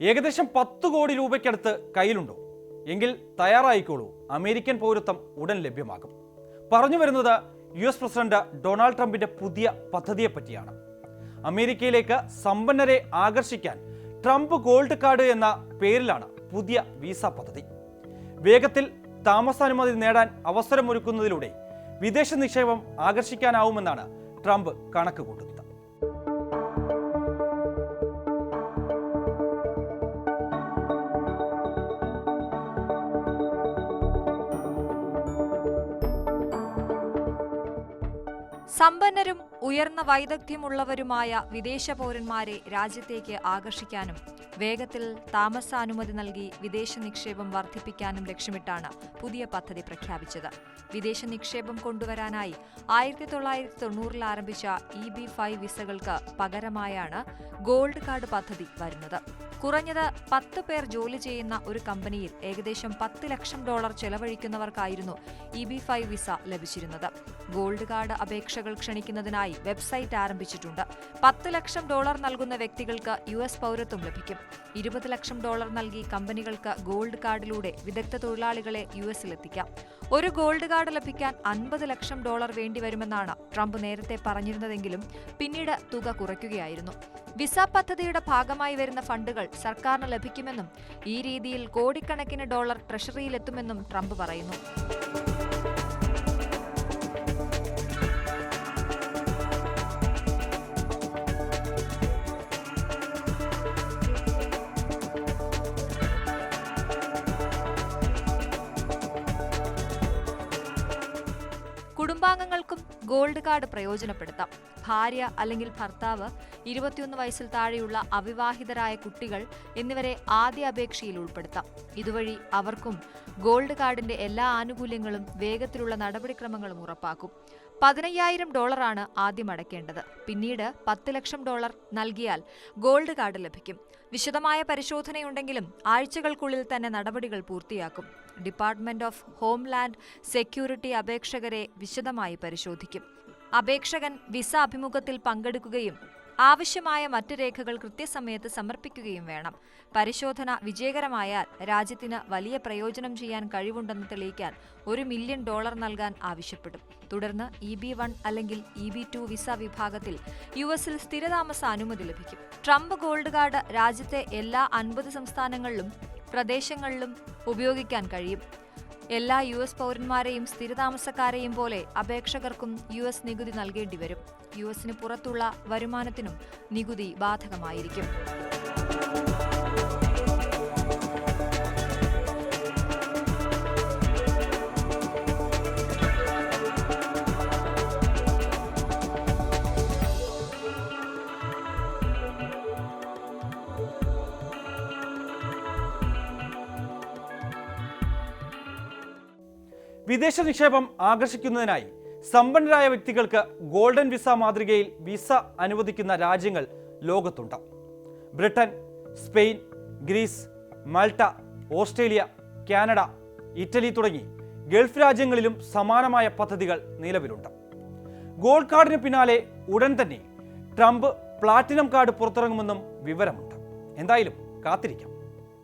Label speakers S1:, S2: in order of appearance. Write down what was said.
S1: ഏകദേശം 10 കോടി രൂപയ്ക്കടുത്ത് കയ്യിലുണ്ടോ? എങ്കിൽ തയ്യാറായിക്കോളൂ, അമേരിക്കൻ പൗരത്വം ഉടൻ ലഭ്യമാകും. പറഞ്ഞു വരുന്നത് US പ്രസിഡന്റ് ഡൊണാൾഡ് ട്രംപിന്റെ പുതിയ പദ്ധതിയെപ്പറ്റിയാണ്. അമേരിക്കയിലേക്ക് സമ്പന്നരെ ആകർഷിക്കാൻ ട്രംപ് ഗോൾഡ് കാർഡ് എന്ന പേരിലാണ് പുതിയ വിസ പദ്ധതി. വേഗത്തിൽ താമസാനുമതി നേടാൻ അവസരമൊരുക്കുന്നതിലൂടെ വിദേശ നിക്ഷേപം ആകർഷിക്കാനാവുമെന്നാണ് ട്രംപ് കണക്ക് കൂട്ടുന്നത്.
S2: സമ്പന്നരും ഉയർന്ന വൈദഗ്ധ്യമുള്ളവരുമായ വിദേശ പൗരന്മാരെ രാജ്യത്തേക്ക് ആകർഷിക്കാനും വേഗത്തിൽ താമസാനുമതി നൽകി വിദേശ നിക്ഷേപം വർദ്ധിപ്പിക്കാനും ലക്ഷ്യമിട്ടാണ് പുതിയ പദ്ധതി പ്രഖ്യാപിച്ചത്. വിദേശ നിക്ഷേപം കൊണ്ടുവരാനായി 1990-ൽ ആരംഭിച്ച EB-5 വിസകൾക്ക് പകരമായാണ് ഗോൾഡ് കാർഡ് പദ്ധതി വരുന്നത്. കുറഞ്ഞത് 10 പേർ ജോലി ചെയ്യുന്ന ഒരു കമ്പനിയിൽ ഏകദേശം $10 ലക്ഷം ചെലവഴിക്കുന്നവർക്കായിരുന്നു EB-5 വിസ ലഭിച്ചിരുന്നത്. ഗോൾഡ് കാർഡ് അപേക്ഷകൾ ക്ഷണിക്കുന്നതിനായി വെബ്സൈറ്റ് ആരംഭിച്ചിട്ടുണ്ട്. $10 ലക്ഷം നൽകുന്ന വ്യക്തികൾക്ക് US പൗരത്വം ലഭിക്കും. $20 ലക്ഷം നൽകി കമ്പനികൾക്ക് ഗോൾഡ് കാർഡിലൂടെ വിദഗ്ധ തൊഴിലാളികളെ US-ലെത്തിക്കാം. ഒരു ഗോൾഡ് കാർഡ് ലഭിക്കാൻ $50 ലക്ഷം വേണ്ടിവരുമെന്നാണ് ട്രംപ് നേരത്തെ പറഞ്ഞിരുന്നതെങ്കിലും പിന്നീട് തുക കുറയ്ക്കുകയായിരുന്നു. വിസ പദ്ധതിയുടെ ഭാഗമായി വരുന്ന ഫണ്ടുകൾ സർക്കാരിന് ലഭിക്കുമെന്നും ഈ രീതിയിൽ കോടിക്കണക്കിന് ഡോളർ ട്രഷറിയിലെത്തുമെന്നും ട്രംപ് പറയുന്നു. കുടുംബാംഗങ്ങൾക്കും ഗോൾഡ് കാർഡ് പ്രയോജനപ്പെടുത്താം. ഭാര്യ അല്ലെങ്കിൽ ഭർത്താവ്, 21 വയസ്സിൽ താഴെയുള്ള അവിവാഹിതരായ കുട്ടികൾ എന്നിവരെ ആദ്യ അപേക്ഷയിൽ ഉൾപ്പെടുത്താം. ഇതുവഴി അവർക്കും ഗോൾഡ് കാർഡിന്റെ എല്ലാ ആനുകൂല്യങ്ങളും വേഗത്തിലുള്ള നടപടിക്രമങ്ങളും ഉറപ്പാക്കും. $15,000 ആദ്യം അടയ്ക്കേണ്ടത്. പിന്നീട് $10 ലക്ഷം നൽകിയാൽ ഗോൾഡ് കാർഡ് ലഭിക്കും. വിശദമായ പരിശോധനയുണ്ടെങ്കിലും ആഴ്ചകൾക്കുള്ളിൽ തന്നെ നടപടികൾ പൂർത്തിയാക്കും. ഡിപ്പാർട്ട്മെന്റ് ഓഫ് ഹോംലാൻഡ് സെക്യൂരിറ്റി അപേക്ഷകരെ വിശദമായി പരിശോധിക്കും. അപേക്ഷകൻ വിസ അഭിമുഖത്തിൽ പങ്കെടുക്കുകയും ആവശ്യമായ മറ്റ് രേഖകൾ കൃത്യസമയത്ത് സമർപ്പിക്കുകയും വേണം. പരിശോധന വിജയകരമായാൽ രാജ്യത്തിന് വലിയ പ്രയോജനം ചെയ്യാൻ കഴിവുണ്ടെന്ന് തെളിയിക്കാൻ $1 മില്യൺ നൽകാൻ ആവശ്യപ്പെടും. തുടർന്ന് EB-1 അല്ലെങ്കിൽ EB-2 വിസ വിഭാഗത്തിൽ US-ൽ സ്ഥിരതാമസ അനുമതി ലഭിക്കും. ട്രംപ് ഗോൾഡ് കാർഡ് രാജ്യത്തെ എല്ലാ 50 സംസ്ഥാനങ്ങളിലും പ്രദേശങ്ങളിലും ഉപയോഗിക്കാൻ കഴിയും. എല്ലാ US പൗരന്മാരെയും സ്ഥിരതാമസക്കാരെയും പോലെ അപേക്ഷകർക്കും US നികുതി നൽകേണ്ടി വരും. US-ന് പുറത്തുള്ള വരുമാനത്തിനും നികുതി ബാധകമായിരിക്കും.
S1: വിദേശ നിക്ഷേപം ആകർഷിക്കുന്നതിനായി സമ്പന്നരായ വ്യക്തികൾക്ക് ഗോൾഡൻ വിസ മാതൃകയിൽ വിസ അനുവദിക്കുന്ന രാജ്യങ്ങൾ ലോകത്തുണ്ട്. Britain, Spain, Greece, Malta, Australia, Canada, Italy തുടങ്ങി ഗൾഫ് രാജ്യങ്ങളിലും സമാനമായ പദ്ധതികൾ നിലവിലുണ്ട്. ഗോൾഡ് കാർഡിന് പിന്നാലെ ഉടൻ തന്നെ ട്രംപ് പ്ലാറ്റിനം കാർഡ് പുറത്തിറങ്ങുമെന്നും വിവരമുണ്ട്. എന്തായാലും കാത്തിരിക്കാം.